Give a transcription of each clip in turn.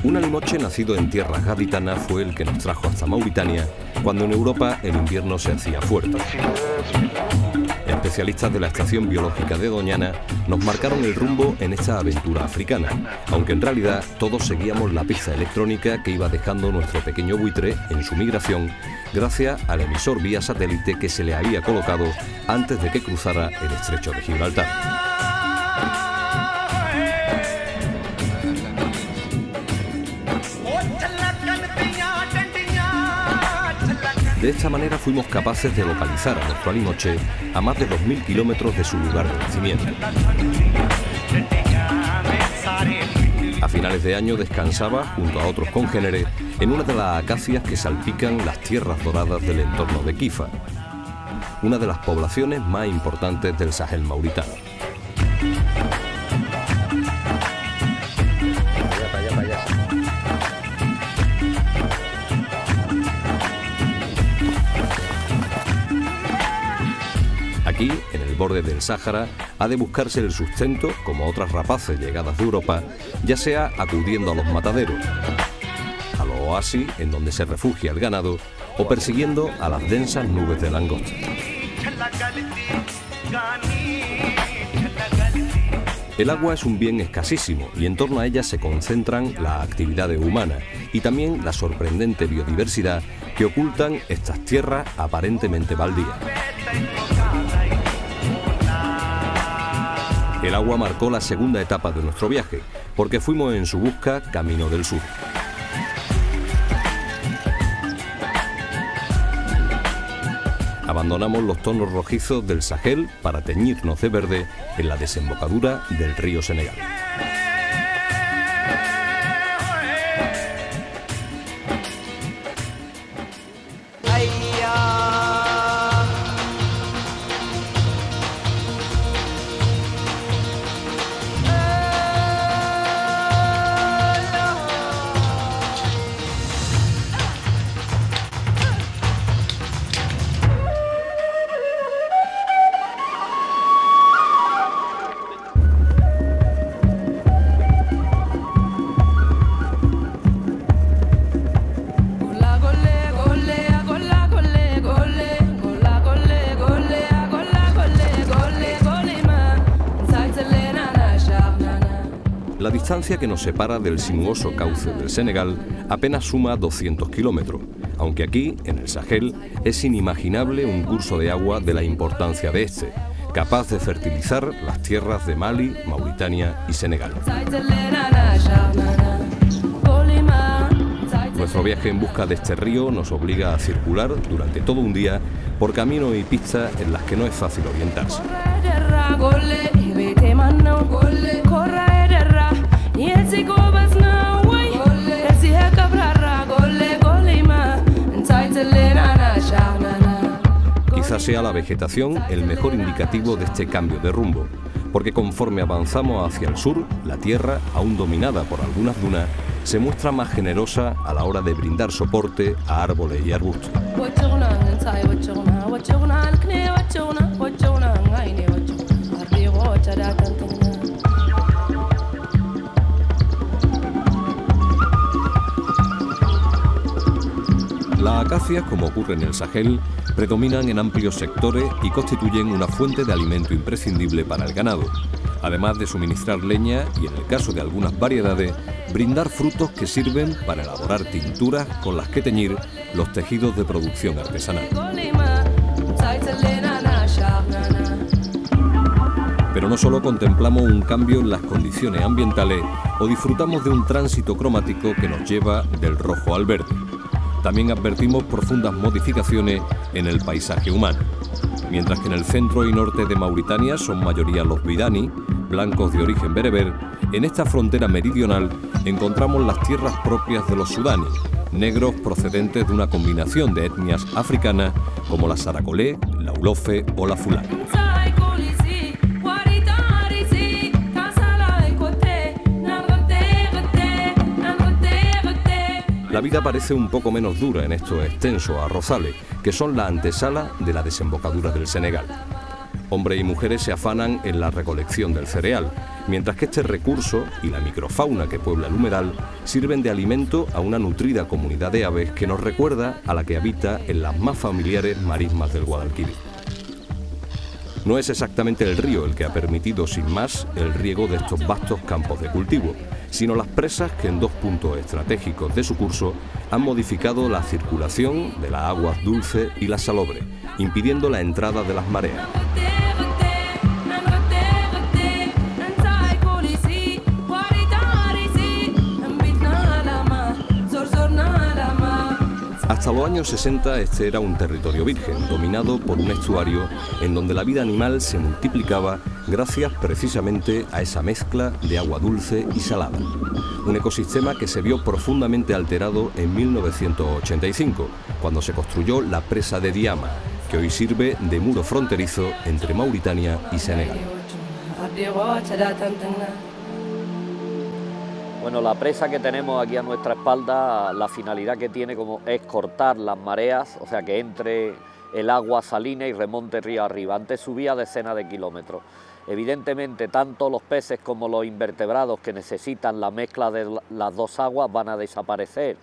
Un alimoche nacido en tierras gaditanas fue el que nos trajo hasta Mauritania, cuando en Europa el invierno se hacía fuerte. Especialistas de la Estación Biológica de Doñana nos marcaron el rumbo en esta aventura africana, aunque en realidad todos seguíamos la pista electrónica que iba dejando nuestro pequeño buitre en su migración, gracias al emisor vía satélite que se le había colocado antes de que cruzara el estrecho de Gibraltar. De esta manera fuimos capaces de localizar a nuestro alimoche a más de 2000 kilómetros de su lugar de nacimiento. A finales de año descansaba, junto a otros congéneres, en una de las acacias que salpican las tierras doradas del entorno de Kifa, una de las poblaciones más importantes del Sahel mauritano. Aquí, en el borde del Sáhara, ha de buscarse el sustento, como otras rapaces llegadas de Europa, ya sea acudiendo a los mataderos, a los oasis en donde se refugia el ganado, o persiguiendo a las densas nubes de langosta. El agua es un bien escasísimo y en torno a ella se concentran las actividades humanas y también la sorprendente biodiversidad que ocultan estas tierras aparentemente baldías. El agua marcó la segunda etapa de nuestro viaje, porque fuimos en su busca camino del sur. Abandonamos los tonos rojizos del Sahel para teñirnos de verde en la desembocadura del río Senegal. La distancia que nos separa del sinuoso cauce del Senegal apenas suma 200 kilómetros, aunque aquí, en el Sahel, es inimaginable un curso de agua de la importancia de este, capaz de fertilizar las tierras de Mali, Mauritania y Senegal. Nuestro viaje en busca de este río nos obliga a circular durante todo un día por caminos y pistas en las que no es fácil orientarse. Quizás sea la vegetación el mejor indicativo de este cambio de rumbo, porque conforme avanzamos hacia el sur, la tierra, aún dominada por algunas dunas, se muestra más generosa a la hora de brindar soporte a árboles y arbustos. Las acacias, como ocurre en el Sahel, predominan en amplios sectores y constituyen una fuente de alimento imprescindible para el ganado, además de suministrar leña y, en el caso de algunas variedades, brindar frutos que sirven para elaborar tinturas con las que teñir los tejidos de producción artesanal. Pero no solo contemplamos un cambio en las condiciones ambientales o disfrutamos de un tránsito cromático que nos lleva del rojo al verde. También advertimos profundas modificaciones en el paisaje humano. Mientras que en el centro y norte de Mauritania son mayoría los bidani, blancos de origen bereber, en esta frontera meridional encontramos las tierras propias de los sudaníes, negros procedentes de una combinación de etnias africanas como la saracolé, la ulofe o la fulani. La vida parece un poco menos dura en estos extensos arrozales, que son la antesala de la desembocadura del Senegal. Hombres y mujeres se afanan en la recolección del cereal, mientras que este recurso y la microfauna que puebla el humedal sirven de alimento a una nutrida comunidad de aves que nos recuerda a la que habita en las más familiares marismas del Guadalquivir. No es exactamente el río el que ha permitido sin más el riego de estos vastos campos de cultivo, sino las presas que en dos puntos estratégicos de su curso han modificado la circulación de las aguas dulce y la salobre, impidiendo la entrada de las mareas. Hasta los años 60 este era un territorio virgen, dominado por un estuario en donde la vida animal se multiplicaba gracias precisamente a esa mezcla de agua dulce y salada. Un ecosistema que se vio profundamente alterado en 1985, cuando se construyó la presa de Diama, que hoy sirve de muro fronterizo entre Mauritania y Senegal. Bueno, la presa que tenemos aquí a nuestra espalda, la finalidad que tiene es cortar las mareas, o sea, que entre el agua salina y remonte río arriba. Antes subía decenas de kilómetros. Evidentemente, tanto los peces como los invertebrados que necesitan la mezcla de las dos aguas van a desaparecer.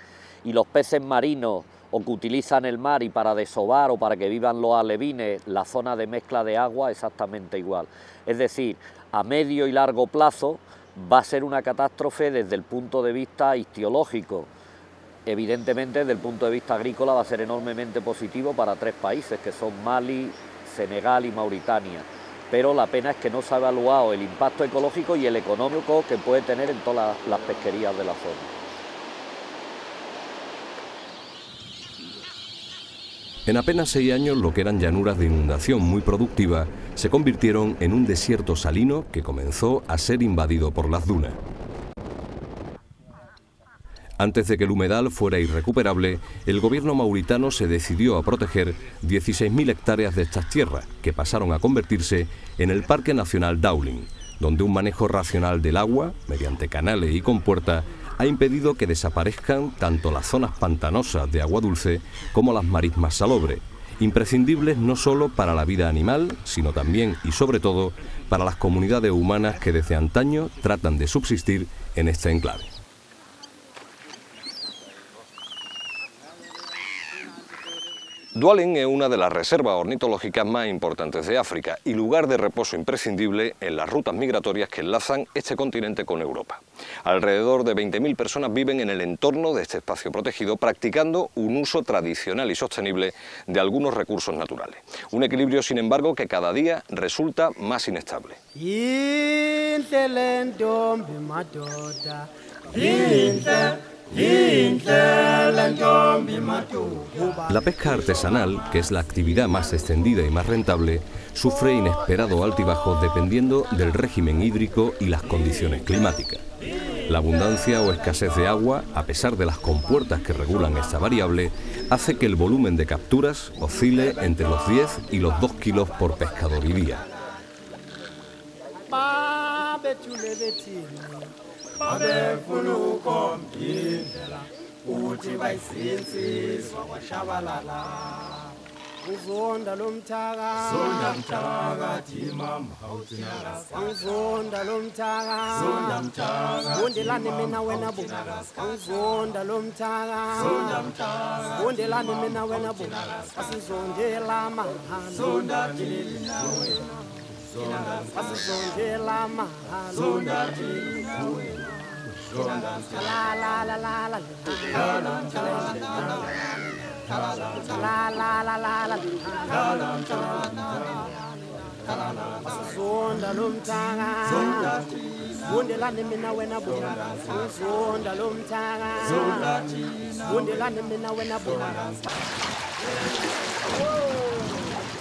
Y los peces marinos o que utilizan el mar y para desovar o para que vivan los alevines, la zona de mezcla de agua exactamente igual. Es decir, a medio y largo plazo va a ser una catástrofe desde el punto de vista ictiológico. Evidentemente, desde el punto de vista agrícola va a ser enormemente positivo para tres países, que son Mali, Senegal y Mauritania. Pero la pena es que no se ha evaluado el impacto ecológico y el económico que puede tener en todas las pesquerías de la zona. En apenas 6 años, lo que eran llanuras de inundación muy productivas se convirtieron en un desierto salino que comenzó a ser invadido por las dunas. Antes de que el humedal fuera irrecuperable, el gobierno mauritano se decidió a proteger 16.000 hectáreas de estas tierras, que pasaron a convertirse en el Parque Nacional Daulin, donde un manejo racional del agua, mediante canales y compuertas, ha impedido que desaparezcan tanto las zonas pantanosas de agua dulce como las marismas salobres, imprescindibles no solo para la vida animal, sino también y sobre todo para las comunidades humanas que desde antaño tratan de subsistir en este enclave. Doualin es una de las reservas ornitológicas más importantes de África y lugar de reposo imprescindible en las rutas migratorias que enlazan este continente con Europa. Alrededor de 20.000 personas viven en el entorno de este espacio protegido, practicando un uso tradicional y sostenible de algunos recursos naturales. Un equilibrio, sin embargo, que cada día resulta más inestable. La pesca artesanal, que es la actividad más extendida y más rentable, sufre inesperados altibajos dependiendo del régimen hídrico y las condiciones climáticas. La abundancia o escasez de agua, a pesar de las compuertas que regulan esta variable, hace que el volumen de capturas oscile entre los 10 y los 2 kilos por pescador y día.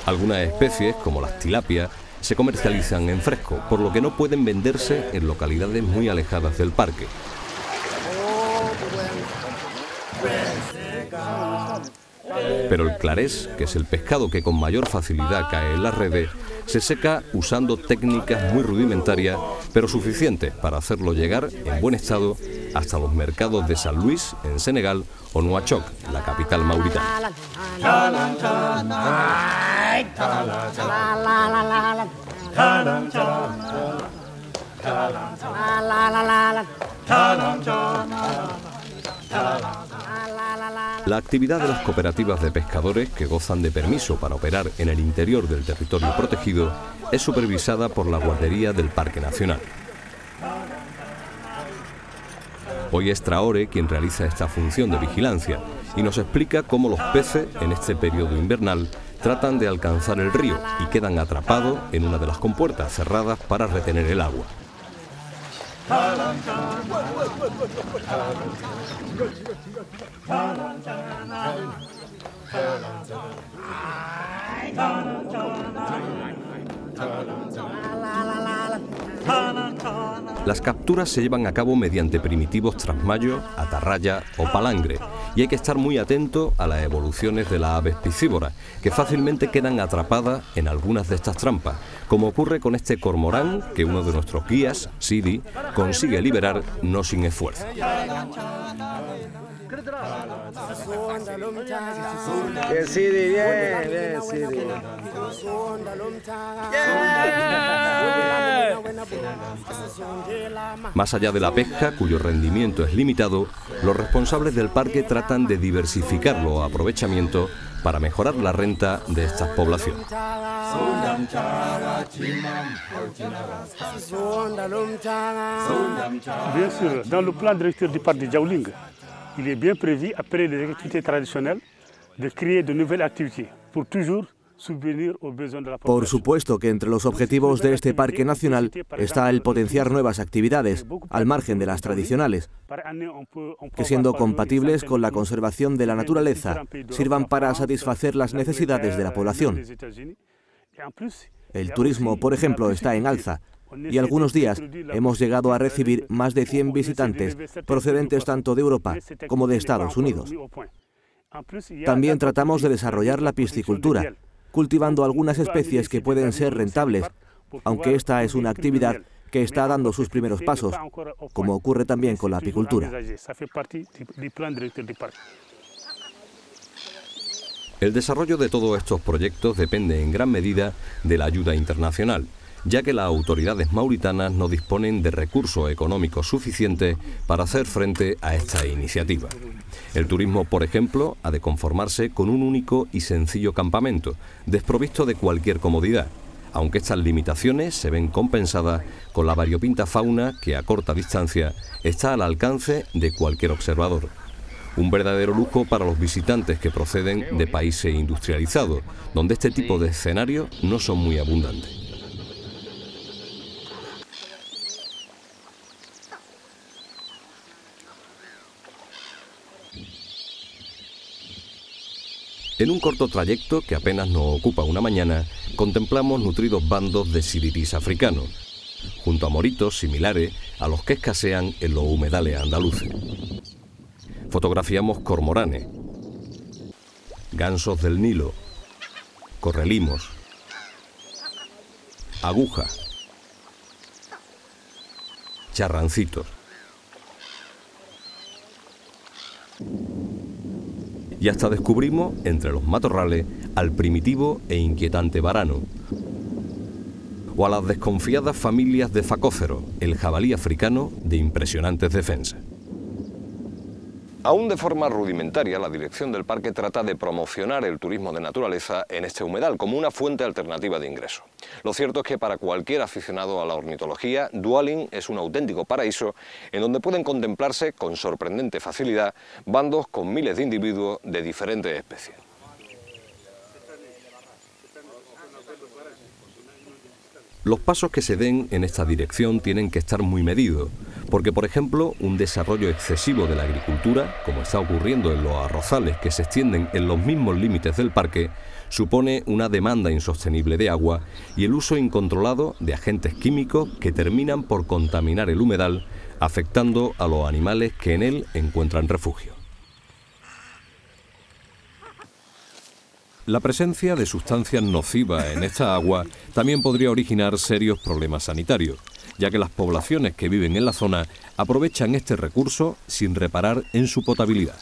Algunas especies, como las tilapias, se comercializan en fresco, por lo que no pueden venderse en localidades muy alejadas del parque. Pero el clarés, que es el pescado que con mayor facilidad cae en las redes, se seca usando técnicas muy rudimentarias, pero suficientes para hacerlo llegar en buen estado hasta los mercados de San Luis, en Senegal, o Nouakchott, la capital mauritana. La actividad de las cooperativas de pescadores, que gozan de permiso para operar en el interior del territorio protegido, es supervisada por la guardería del Parque Nacional. Hoy es Traore quien realiza esta función de vigilancia y nos explica cómo los peces, en este periodo invernal, tratan de alcanzar el río y quedan atrapados en una de las compuertas cerradas para retener el agua. Las capturas se llevan a cabo mediante primitivos trasmayos, atarraya o palangre, y hay que estar muy atento a las evoluciones de las aves piscívoras, que fácilmente quedan atrapadas en algunas de estas trampas, como ocurre con este cormorán que uno de nuestros guías, Sidi, consigue liberar no sin esfuerzo. Bien, Sidi, bien, Sidi. Más allá de la pesca, cuyo rendimiento es limitado, los responsables del parque tratan de diversificar los aprovechamientos para mejorar la renta de estas poblaciones. Bien sûr, dans le plan directeur du parc de Djaouling, il est bien prévu, après les activités traditionnelles, de créer de nouvelles activités pour toujours subvenir aux besoins de la population. Por supuesto que entre los objetivos de este parque nacional está el potenciar nuevas actividades, al margen de las tradicionales, que siendo compatibles con la conservación de la naturaleza, sirvan para satisfacer las necesidades de la población. El turismo, por ejemplo, está en alza, y algunos días hemos llegado a recibir más de 100 visitantes procedentes tanto de Europa como de Estados Unidos. También tratamos de desarrollar la piscicultura, cultivando algunas especies que pueden ser rentables, aunque esta es una actividad que está dando sus primeros pasos, como ocurre también con la apicultura. El desarrollo de todos estos proyectos depende en gran medida de la ayuda internacional, ya que las autoridades mauritanas no disponen de recursos económicos suficientes para hacer frente a esta iniciativa. El turismo, por ejemplo, ha de conformarse con un único y sencillo campamento, desprovisto de cualquier comodidad, aunque estas limitaciones se ven compensadas con la variopinta fauna que a corta distancia está al alcance de cualquier observador. Un verdadero lujo para los visitantes que proceden de países industrializados, donde este tipo de escenarios no son muy abundantes. En un corto trayecto, que apenas nos ocupa una mañana, contemplamos nutridos bandos de siriris africanos, junto a moritos similares a los que escasean en los humedales andaluces. Fotografiamos cormoranes, gansos del Nilo, correlimos, agujas, charrancitos. Y hasta descubrimos, entre los matorrales, al primitivo e inquietante varano, o a las desconfiadas familias de facóceros, el jabalí africano de impresionantes defensas. Aún de forma rudimentaria, la dirección del parque trata de promocionar el turismo de naturaleza en este humedal como una fuente alternativa de ingreso. Lo cierto es que para cualquier aficionado a la ornitología, Djaouling es un auténtico paraíso en donde pueden contemplarse con sorprendente facilidad bandos con miles de individuos de diferentes especies. Los pasos que se den en esta dirección tienen que estar muy medidos, porque, por ejemplo, un desarrollo excesivo de la agricultura, como está ocurriendo en los arrozales que se extienden en los mismos límites del parque, supone una demanda insostenible de agua y el uso incontrolado de agentes químicos que terminan por contaminar el humedal, afectando a los animales que en él encuentran refugio. La presencia de sustancias nocivas en esta agua también podría originar serios problemas sanitarios, ya que las poblaciones que viven en la zona aprovechan este recurso sin reparar en su potabilidad.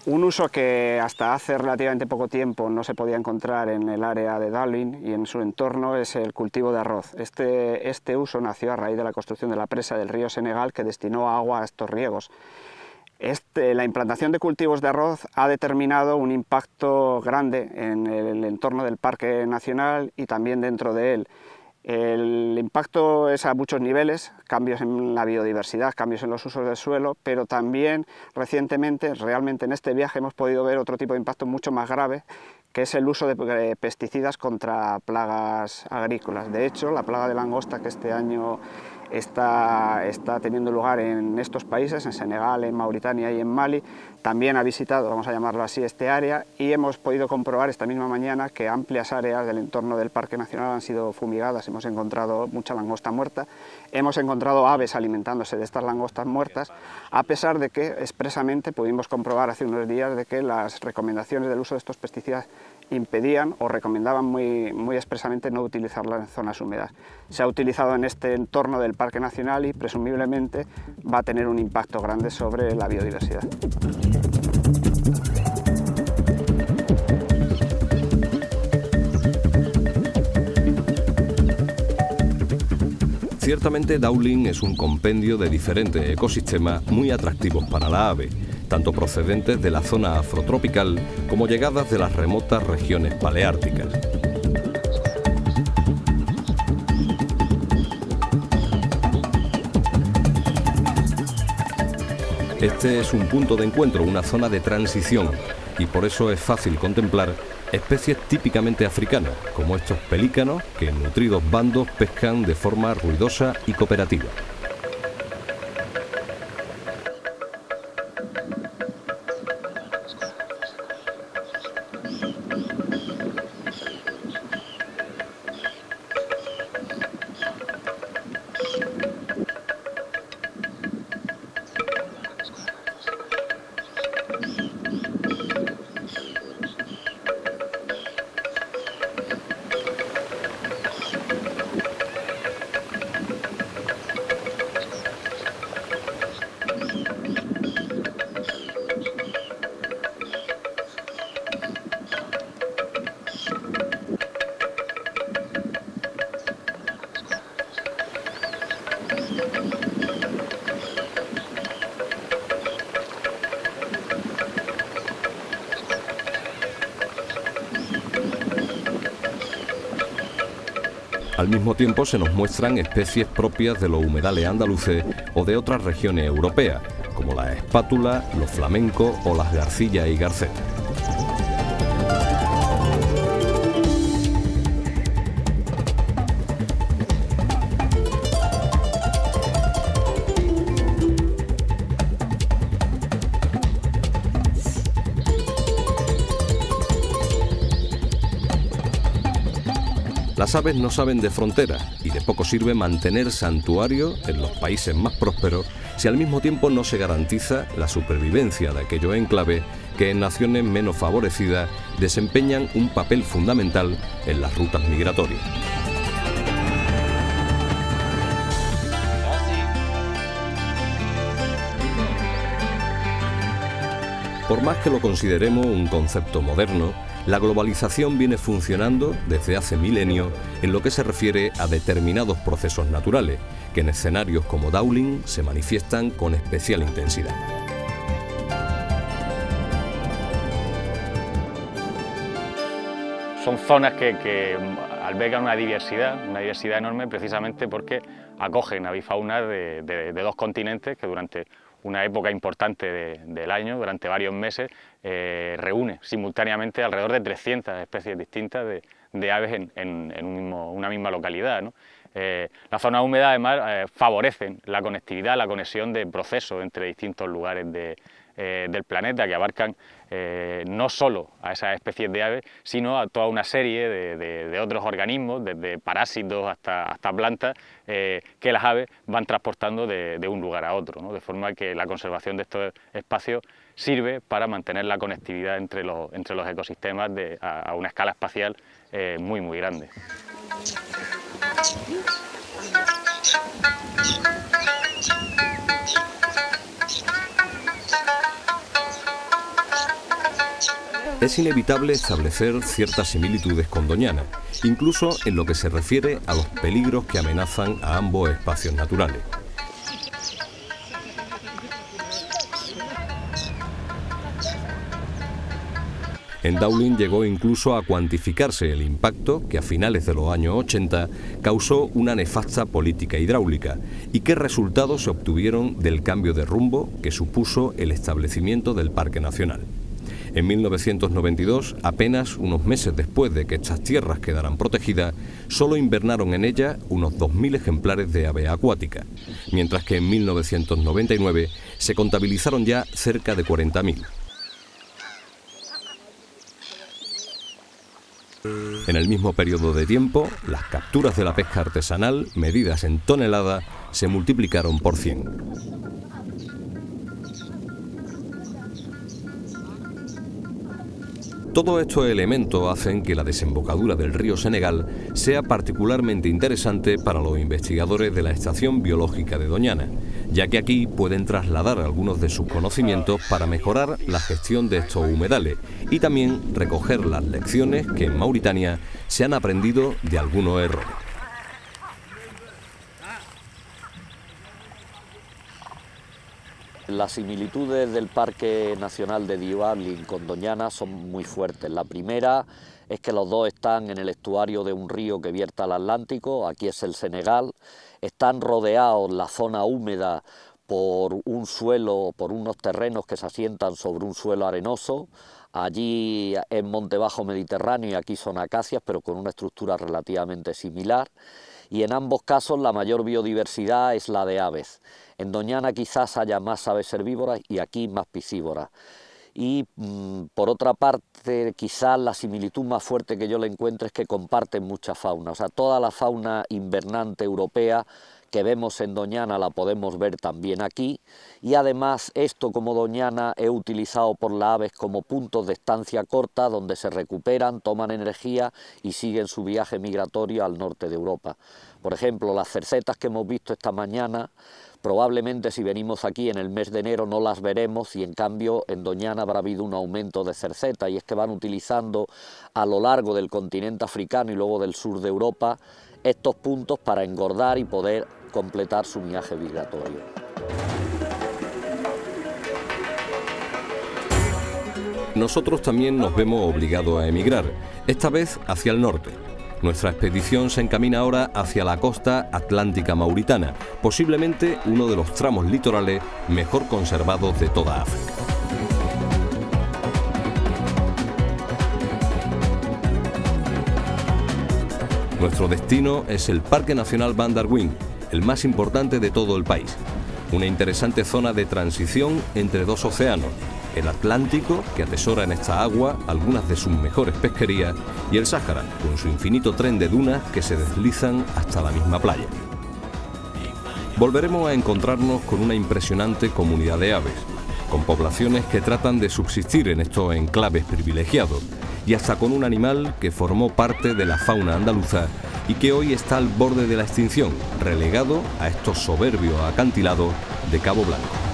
Un uso que hasta hace relativamente poco tiempo no se podía encontrar en el área de Dowling y en su entorno es el cultivo de arroz. Este uso nació a raíz de la construcción de la presa del río Senegal, que destinó agua a estos riegos. La implantación de cultivos de arroz ha determinado un impacto grande en el entorno del Parque Nacional y también dentro de él. El impacto es a muchos niveles, cambios en la biodiversidad, cambios en los usos del suelo, pero también recientemente, realmente en este viaje, hemos podido ver otro tipo de impacto mucho más grave, que es el uso de pesticidas contra plagas agrícolas. De hecho, la plaga de langosta, que este año está teniendo lugar en estos países, en Senegal, en Mauritania y en Mali, también ha visitado, vamos a llamarlo así, este área, y hemos podido comprobar esta misma mañana que amplias áreas del entorno del Parque Nacional han sido fumigadas. Hemos encontrado mucha langosta muerta, hemos encontrado aves alimentándose de estas langostas muertas, a pesar de que expresamente pudimos comprobar hace unos días de que las recomendaciones del uso de estos pesticidas impedían o recomendaban muy expresamente no utilizarla en zonas húmedas. Se ha utilizado en este entorno del Parque Nacional y presumiblemente va a tener un impacto grande sobre la biodiversidad. Ciertamente Dowling es un compendio de diferentes ecosistemas muy atractivos para la ave, tanto procedentes de la zona afrotropical como llegadas de las remotas regiones paleárticas. Este es un punto de encuentro, una zona de transición, y por eso es fácil contemplar especies típicamente africanas, como estos pelícanos que en nutridos bandos pescan de forma ruidosa y cooperativa. Al mismo tiempo se nos muestran especies propias de los humedales andaluces o de otras regiones europeas, como la espátula, los flamencos o las garcillas y garcetas. Las aves no saben de fronteras y de poco sirve mantener santuario en los países más prósperos si al mismo tiempo no se garantiza la supervivencia de aquellos enclaves que en naciones menos favorecidas desempeñan un papel fundamental en las rutas migratorias. Por más que lo consideremos un concepto moderno, la globalización viene funcionando desde hace milenios en lo que se refiere a determinados procesos naturales, que en escenarios como Dowling se manifiestan con especial intensidad. Son zonas que albergan una diversidad enorme, precisamente porque acogen avifauna de dos continentes que durante una época importante del año, durante varios meses, reúne simultáneamente alrededor de 300 especies distintas de aves en una misma localidad, ¿no? Las zonas húmedas además favorecen la conectividad, la conexión de procesos entre distintos lugares del planeta, que abarcan no solo a esas especies de aves, sino a toda una serie de otros organismos, desde parásitos hasta plantas, que las aves van transportando de un lugar a otro, ¿no? De forma que la conservación de estos espacios sirve para mantener la conectividad entre los ecosistemas a una escala espacial muy grande. Es inevitable establecer ciertas similitudes con Doñana, incluso en lo que se refiere a los peligros que amenazan a ambos espacios naturales. En Dowling llegó incluso a cuantificarse el impacto que a finales de los años 80 causó una nefasta política hidráulica y qué resultados se obtuvieron del cambio de rumbo que supuso el establecimiento del Parque Nacional. En 1992, apenas unos meses después de que estas tierras quedaran protegidas, solo invernaron en ellas unos 2.000 ejemplares de ave acuática, mientras que en 1999 se contabilizaron ya cerca de 40.000. En el mismo periodo de tiempo, las capturas de la pesca artesanal, medidas en toneladas, se multiplicaron por 100. Todos estos elementos hacen que la desembocadura del río Senegal sea particularmente interesante para los investigadores de la Estación Biológica de Doñana, ya que aquí pueden trasladar algunos de sus conocimientos para mejorar la gestión de estos humedales y también recoger las lecciones que en Mauritania se han aprendido de algunos errores. Las similitudes del Parque Nacional de Dioulin con Doñana son muy fuertes. La primera es que los dos están en el estuario de un río que vierte al Atlántico, aquí es el Senegal, están rodeados la zona húmeda por un suelo, por unos terrenos que se asientan sobre un suelo arenoso. Allí es monte bajo mediterráneo y aquí son acacias, pero con una estructura relativamente similar. Y en ambos casos la mayor biodiversidad es la de aves. En Doñana quizás haya más aves herbívoras y aquí más piscívoras. Y por otra parte, quizás la similitud más fuerte que yo le encuentro es que comparten mucha fauna. O sea, toda la fauna invernante europea que vemos en Doñana la podemos ver también aquí, y además esto, como Doñana, es utilizado por las aves como puntos de estancia corta donde se recuperan, toman energía y siguen su viaje migratorio al norte de Europa. Por ejemplo, las cercetas que hemos visto esta mañana, probablemente si venimos aquí en el mes de enero no las veremos, y en cambio en Doñana habrá habido un aumento de cercetas, y es que van utilizando a lo largo del continente africano y luego del sur de Europa estos puntos para engordar y poder completar su viaje migratorio. Nosotros también nos vemos obligados a emigrar, esta vez hacia el norte. Nuestra expedición se encamina ahora hacia la costa atlántica mauritana, posiblemente uno de los tramos litorales mejor conservados de toda África. Nuestro destino es el Parque Nacional Van der Wing, el más importante de todo el país. Una interesante zona de transición entre dos océanos, el Atlántico, que atesora en esta agua algunas de sus mejores pesquerías, y el Sáhara, con su infinito tren de dunas que se deslizan hasta la misma playa. Volveremos a encontrarnos con una impresionante comunidad de aves, con poblaciones que tratan de subsistir en estos enclaves privilegiados, y hasta con un animal que formó parte de la fauna andaluza y que hoy está al borde de la extinción, relegado a estos soberbios acantilados de Cabo Blanco.